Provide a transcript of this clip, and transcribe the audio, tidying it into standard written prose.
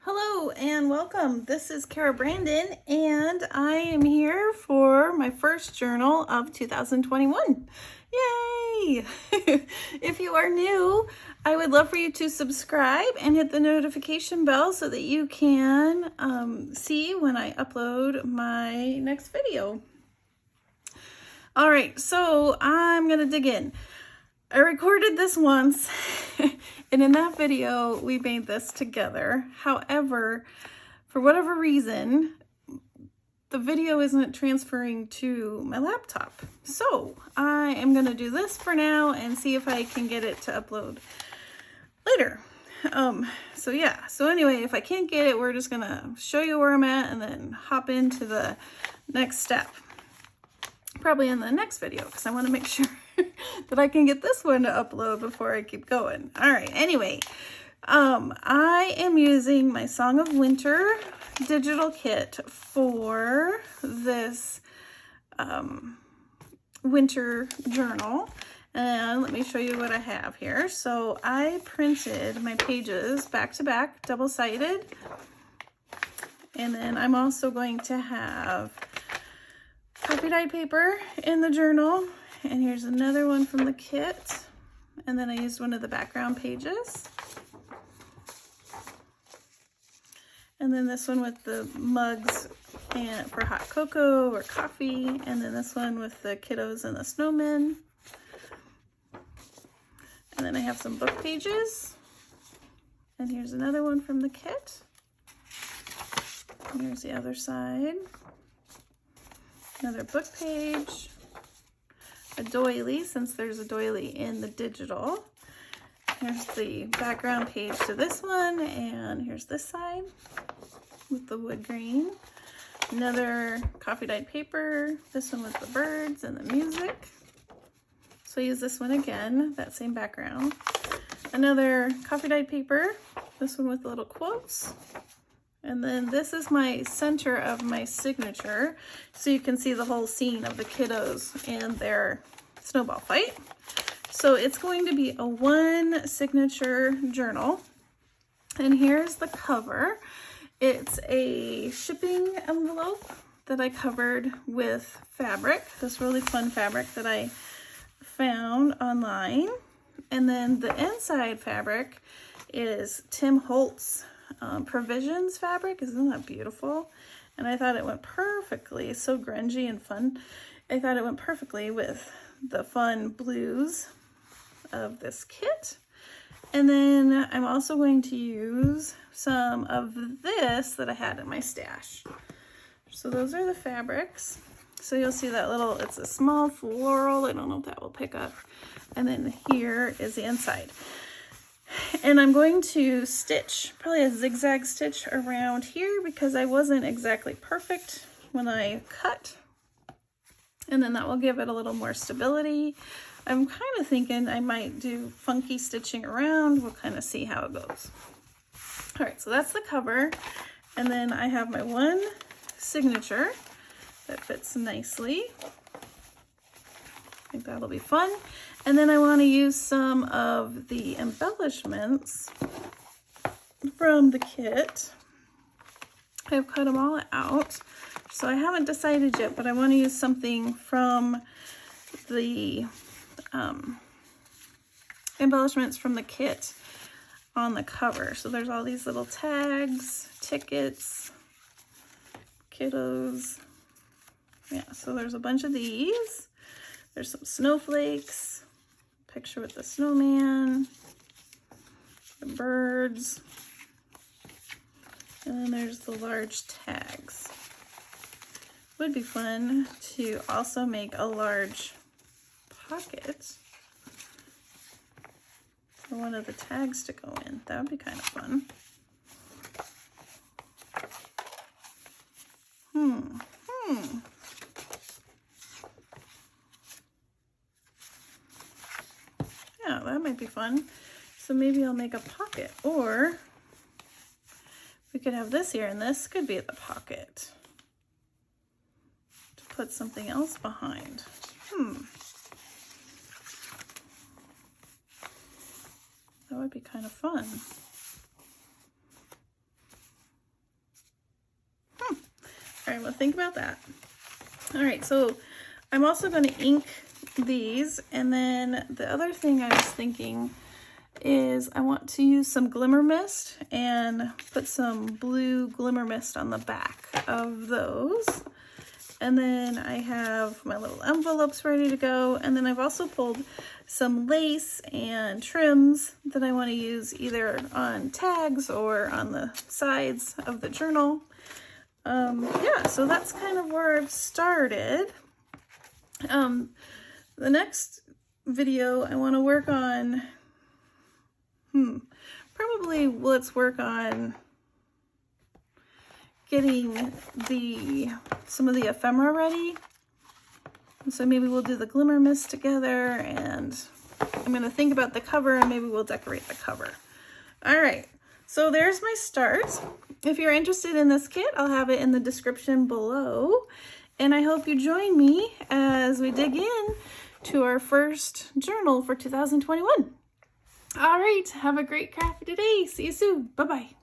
Hello and welcome. This is Cara Brandon and I am here for my first journal of 2021. Yay! If you are new, I would love for you to subscribe and hit the notification bell so that you can see when I upload my next video. All right, so I'm gonna dig in. I recorded this once and in that video we made this together. However, for whatever reason, the video isn't transferring to my laptop. So I am gonna do this for now and see if I can get it to upload later. So anyway, if I can't get it, we're just gonna show you where I'm at and then hop into the next step. Probably in the next video because I want to make sure that I can get this one to upload before I keep going. All right, anyway, I am using my Song of Winter digital kit for this winter journal. And let me show you what I have here. So I printed my pages back to back, double-sided. And then I'm also going to have coffee dyed paper in the journal, and here's another one from the kit, and then I used one of the background pages, and then this one with the mugs and for hot cocoa or coffee, and then this one with the kiddos and the snowmen, and then I have some book pages, and here's another one from the kit, and here's the other side. Another book page, a doily, since there's a doily in the digital. Here's the background page to this one, and here's this side with the wood grain. Another coffee dyed paper, this one with the birds and the music. So I use this one again, that same background. Another coffee dyed paper, this one with the little quotes. And then this is my center of my signature, so you can see the whole scene of the kiddos and their snowball fight. So it's going to be a one signature journal. And here's the cover. It's a shipping envelope that I covered with fabric, this really fun fabric that I found online. And then the inside fabric is Tim Holtz Provisions fabric. Isn't that beautiful? And I thought it went perfectly, so grungy and fun. I thought it went perfectly with the fun blues of this kit. And then I'm also going to use some of this that I had in my stash. So those are the fabrics. So you'll see that little, it's a small floral. I don't know if that will pick up. And then here is the inside. And I'm going to stitch, probably a zigzag stitch around here because I wasn't exactly perfect when I cut. And then that will give it a little more stability. I'm kind of thinking I might do funky stitching around. We'll kind of see how it goes. All right, so that's the cover. And then I have my one signature that fits nicely. I think that'll be fun. And then I want to use some of the embellishments from the kit. I've cut them all out, so I haven't decided yet, but I want to use something from the embellishments from the kit on the cover. So there's all these little tags, tickets, kiddos. Yeah, so there's a bunch of these. There's some snowflakes, picture with the snowman, the birds, and then there's the large tags. Would be fun to also make a large pocket for one of the tags to go in. That would be kind of fun. Yeah, that might be fun. So maybe I'll make a pocket, or we could have this here, and this could be the pocket to put something else behind. That would be kind of fun. All right, well, think about that. All right, so I'm also going to ink these, and then the other thing I was thinking is I want to use some glimmer mist and put some blue glimmer mist on the back of those. And then I have my little envelopes ready to go. And then I've also pulled some lace and trims that I want to use either on tags or on the sides of the journal. Yeah, so that's kind of where I've started. The next video I want to work on, probably let's work on getting some of the ephemera ready. And so maybe we'll do the glimmer mist together, and I'm going to think about the cover, and maybe we'll decorate the cover. All right, so there's my start. If you're interested in this kit, I'll have it in the description below. And I hope you join me as we dig in to our first journal for 2021. All right, have a great crafty day. See you soon. Bye-bye.